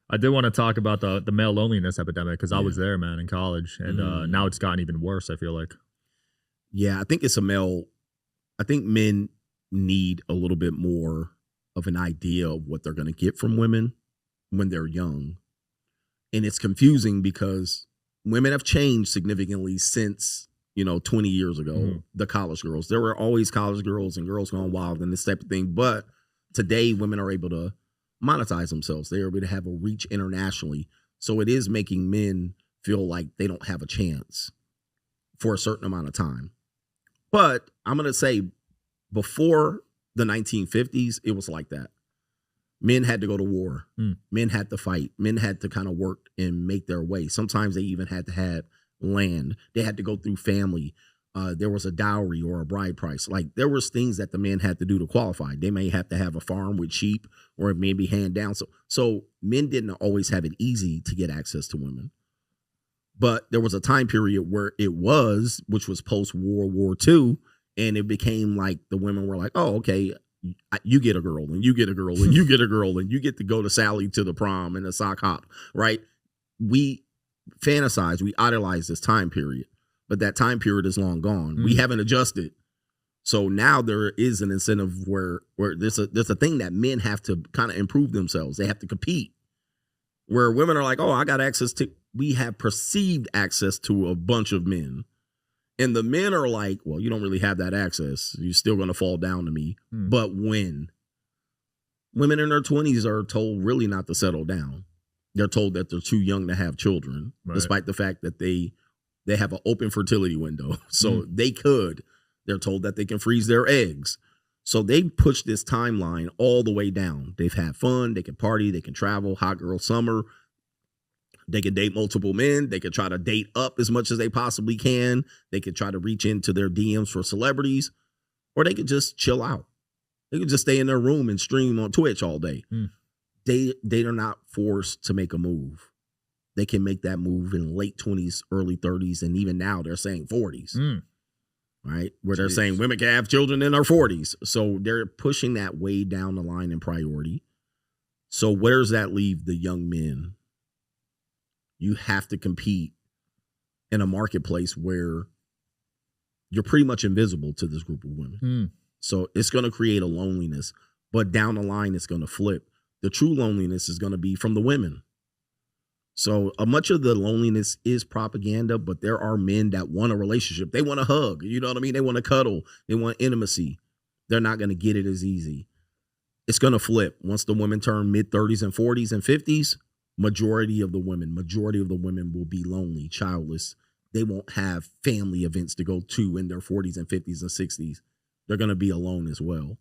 I did want to talk about the male loneliness epidemic because I was Yeah. there, man, in college, and now Mm. it's gotten even worse. I feel like. Yeah, I think it's a male. I think men need a little bit more of an idea of what they're going to get from women when they're young. And it's confusing because women have changed significantly since, 20 years ago, Mhm. the college girls. There were always college girls and girls gone wild and this type of thing. But today, women are able to monetize themselves. They're able to have a reach internationally. So it is making men feel like they don't have a chance for a certain amount of time. But I'm going to say before the 1950s, it was like that. Men had to go to war. Mm. Men had to fight. Men had to kind of work and make their way. Sometimes they even had to have land. They had to go through family. There was a dowry or a bride price. Like there was things that the men had to do to qualify. They may have to have a farm with sheep, or it may be hand down. So men didn't always have it easy to get access to women. But there was a time period where it was, which was post World War II, and it became like the women were like, "Oh, okay, you get a girl, and you get a girl, and you get a girl, and you get to go to Sally to the prom and the sock hop." Right? We fantasize, we idolize this time period, but that time period is long gone. We Mm. haven't adjusted, so now there is an incentive where there's a thing that men have to kind of improve themselves. They have to compete. Where women are like, "Oh, I got access to." We have perceived access to a bunch of men. And the men are like, well, you don't really have that access. You're still going to fall down to me. Mm. But when women in their 20s are told really not to settle down, they're told that they're too young to have children, Right. despite the fact that they have an open fertility window. So they could. They're told that they can freeze their eggs. So they push this timeline all the way down. They've had fun. They can party. They can travel. Hot girl summer. They can date multiple men. They can try to date up as much as they possibly can. They could try to reach into their DMs for celebrities, or they could just chill out. They could just stay in their room and stream on Twitch all day. Mm. They are not forced to make a move. They can make that move in late 20s, early 30s, and even now they're saying 40s, Mm. right? Where they're Jeez. saying women can have children in their 40s. So they're pushing that way down the line in priority. So where does that leave the young men? You have to compete in a marketplace where you're pretty much invisible to this group of women. Mm. So it's going to create a loneliness, but down the line, it's going to flip. The true loneliness is going to be from the women. So much of the loneliness is propaganda, but there are men that want a relationship. They want a hug. You know what I mean? They want to cuddle. They want intimacy. They're not going to get it as easy. It's going to flip. Once the women turn mid 30s and 40s and 50s, majority of the women will be lonely, childless. They won't have family events to go to in their 40s and 50s and 60s. They're going to be alone as well.